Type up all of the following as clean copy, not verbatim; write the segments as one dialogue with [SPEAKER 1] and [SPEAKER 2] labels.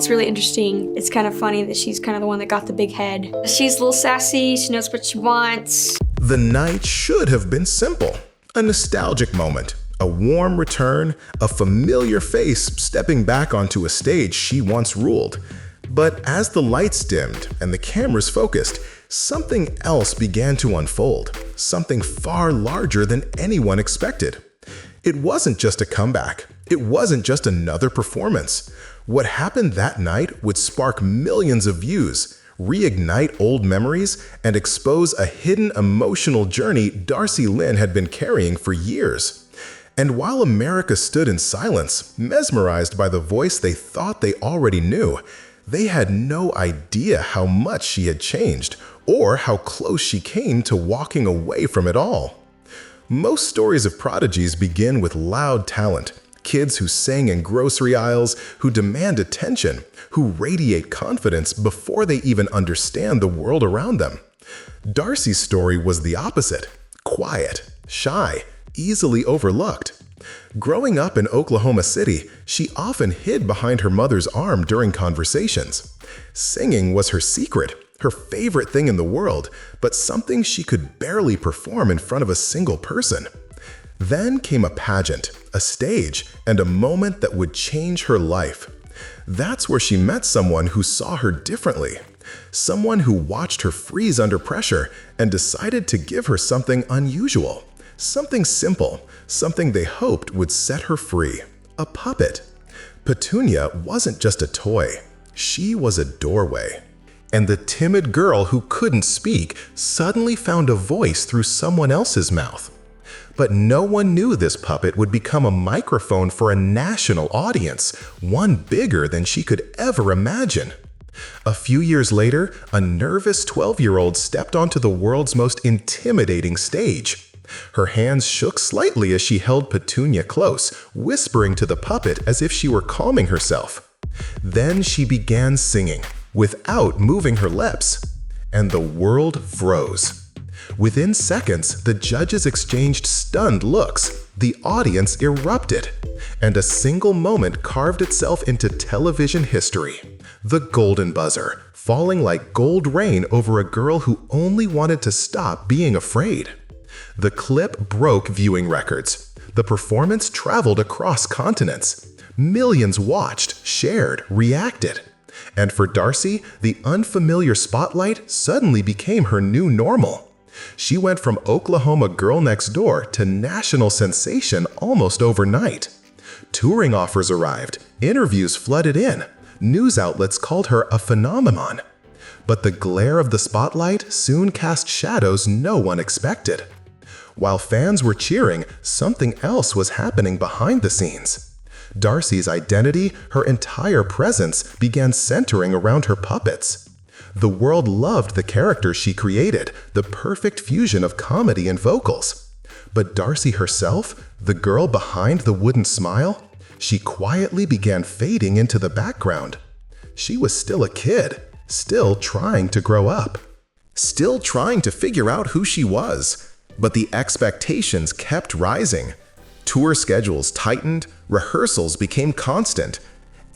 [SPEAKER 1] It's really interesting. It's kind of funny that she's kind of the one that got the big head. She's a little sassy, she knows what she wants.
[SPEAKER 2] The night should have been simple. A nostalgic moment, a warm return, a familiar face stepping back onto a stage she once ruled. But as the lights dimmed and the cameras focused, something else began to unfold, something far larger than anyone expected. It wasn't just a comeback. It wasn't just another performance. What happened that night would spark millions of views, reignite old memories, and expose a hidden emotional journey Darci Lynne had been carrying for years. And while America stood in silence, mesmerized by the voice they thought they already knew, they had no idea how much she had changed or how close she came to walking away from it all. Most stories of prodigies begin with loud talent, kids who sing in grocery aisles, who demand attention, who radiate confidence before they even understand the world around them. Darci's story was the opposite: quiet, shy, easily overlooked. Growing up in Oklahoma City, she often hid behind her mother's arm during conversations. Singing was her secret, her favorite thing in the world, but something she could barely perform in front of a single person. Then came a pageant, a stage, and a moment that would change her life. That's where she met someone who saw her differently. Someone who watched her freeze under pressure and decided to give her something unusual. Something simple, something they hoped would set her free. A puppet. Petunia wasn't just a toy. She was a doorway. And the timid girl who couldn't speak suddenly found a voice through someone else's mouth. But no one knew this puppet would become a microphone for a national audience, one bigger than she could ever imagine. A few years later, a nervous 12-year-old stepped onto the world's most intimidating stage. Her hands shook slightly as she held Petunia close, whispering to the puppet as if she were calming herself. Then she began singing, without moving her lips, and the world froze. Within seconds, the judges exchanged stunned looks, the audience erupted, and a single moment carved itself into television history. The golden buzzer, falling like gold rain over a girl who only wanted to stop being afraid. The clip broke viewing records. The performance traveled across continents. Millions watched, shared, reacted. And for Darci, the unfamiliar spotlight suddenly became her new normal. She went from Oklahoma girl next door to national sensation almost overnight. Touring offers arrived, interviews flooded in, news outlets called her a phenomenon. But the glare of the spotlight soon cast shadows no one expected. While fans were cheering, something else was happening behind the scenes. Darci's identity, her entire presence, began centering around her puppets. The world loved the character she created, the perfect fusion of comedy and vocals. But Darci herself, the girl behind the wooden smile, she quietly began fading into the background. She was still a kid, still trying to grow up, still trying to figure out who she was. But the expectations kept rising. Tour schedules tightened, rehearsals became constant.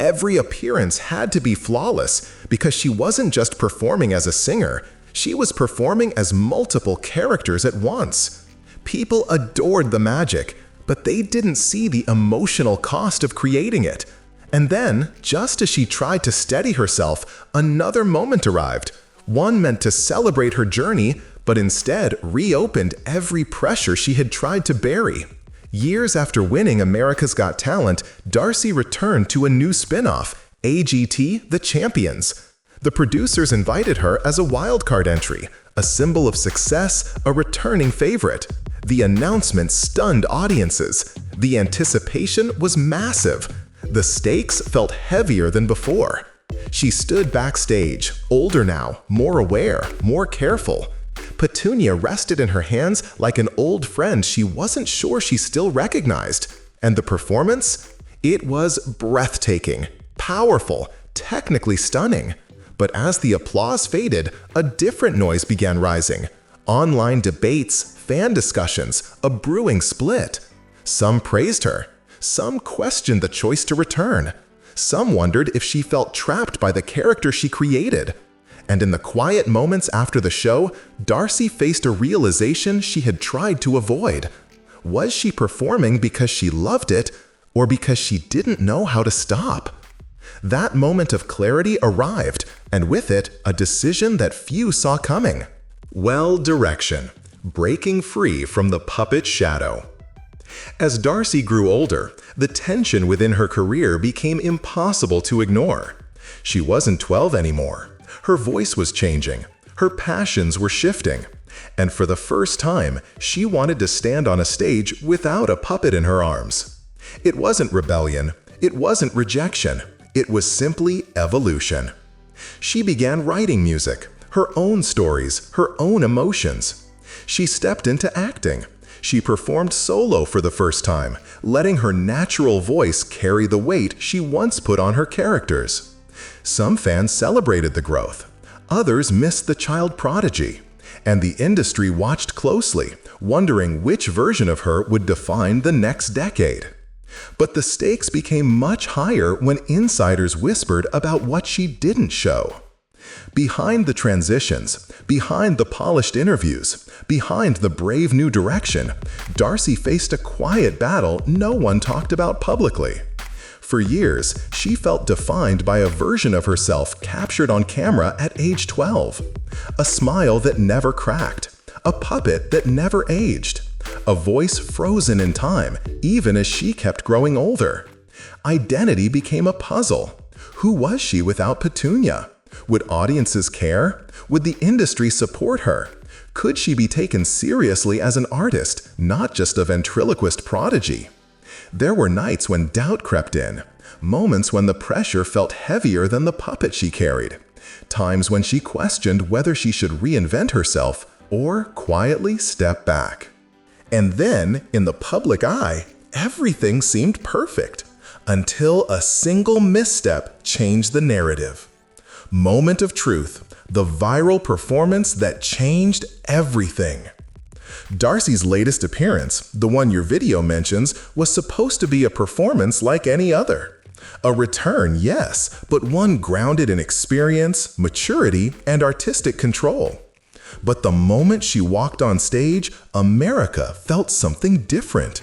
[SPEAKER 2] Every appearance had to be flawless because she wasn't just performing as a singer, she was performing as multiple characters at once. People adored the magic, but they didn't see the emotional cost of creating it. And then, just as she tried to steady herself, another moment arrived, one meant to celebrate her journey, but instead reopened every pressure she had tried to bury. Years after winning America's Got Talent, Darci returned to a new spin-off, AGT The Champions. The producers invited her as a wildcard entry, a symbol of success, a returning favorite. The announcement stunned audiences. The anticipation was massive. The stakes felt heavier than before. She stood backstage, older now, more aware, more careful. Petunia rested in her hands like an old friend she wasn't sure she still recognized. And the performance? It was breathtaking, powerful, technically stunning. But as the applause faded, a different noise began rising. Online debates, fan discussions, a brewing split. Some praised her. Some questioned the choice to return. Some wondered if she felt trapped by the character she created. And in the quiet moments after the show, Darci faced a realization she had tried to avoid. Was she performing because she loved it, or because she didn't know how to stop? That moment of clarity arrived, and with it, a decision that few saw coming. Well, direction. Breaking free from the puppet shadow. As Darci grew older, the tension within her career became impossible to ignore. She wasn't 12 anymore. Her voice was changing. Her passions were shifting. And for the first time, she wanted to stand on a stage without a puppet in her arms. It wasn't rebellion. It wasn't rejection. It was simply evolution. She began writing music, her own stories, her own emotions. She stepped into acting. She performed solo for the first time, letting her natural voice carry the weight she once put on her characters. Some fans celebrated the growth. Others missed the child prodigy. And the industry watched closely, wondering which version of her would define the next decade. But the stakes became much higher when insiders whispered about what she didn't show. Behind the transitions, behind the polished interviews, behind the brave new direction, Darci faced a quiet battle no one talked about publicly. For years, she felt defined by a version of herself captured on camera at age 12. A smile that never cracked, a puppet that never aged, a voice frozen in time even as she kept growing older. Identity became a puzzle. Who was she without Petunia? Would audiences care? Would the industry support her? Could she be taken seriously as an artist, not just a ventriloquist prodigy? There were nights when doubt crept in, moments when the pressure felt heavier than the puppet she carried, times when she questioned whether she should reinvent herself or quietly step back. And then, in the public eye, everything seemed perfect, until a single misstep changed the narrative. Moment of truth, the viral performance that changed everything. Darci's latest appearance, the one your video mentions, was supposed to be a performance like any other. A return, yes, but one grounded in experience, maturity, and artistic control. But the moment she walked on stage, America felt something different.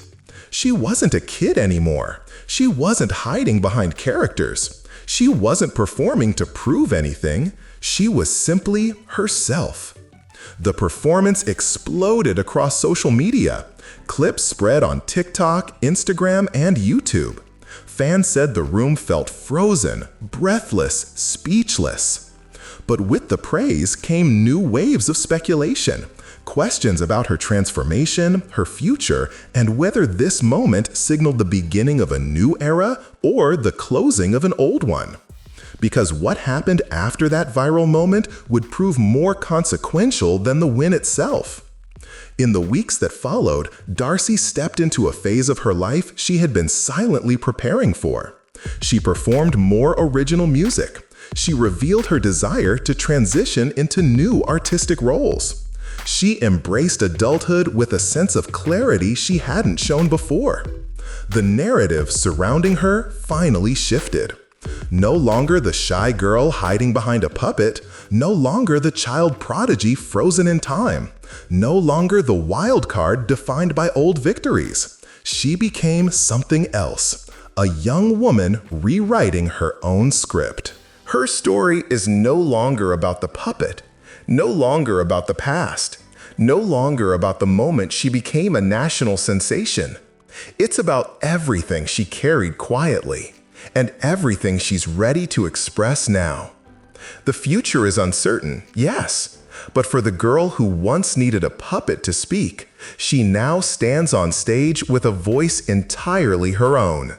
[SPEAKER 2] She wasn't a kid anymore. She wasn't hiding behind characters. She wasn't performing to prove anything. She was simply herself. The performance exploded across social media. Clips spread on TikTok, Instagram, and YouTube. Fans said the room felt frozen, breathless, speechless. But with the praise came new waves of speculation. Questions about her transformation, her future, and whether this moment signaled the beginning of a new era or the closing of an old one. Because what happened after that viral moment would prove more consequential than the win itself. In the weeks that followed, Darci stepped into a phase of her life she had been silently preparing for. She performed more original music. She revealed her desire to transition into new artistic roles. She embraced adulthood with a sense of clarity she hadn't shown before. The narrative surrounding her finally shifted. No longer the shy girl hiding behind a puppet, no longer the child prodigy frozen in time, no longer the wild card defined by old victories. She became something else, a young woman rewriting her own script. Her story is no longer about the puppet, no longer about the past, no longer about the moment she became a national sensation. It's about everything she carried quietly, and everything she's ready to express now. The future is uncertain, yes, but for the girl who once needed a puppet to speak, she now stands on stage with a voice entirely her own.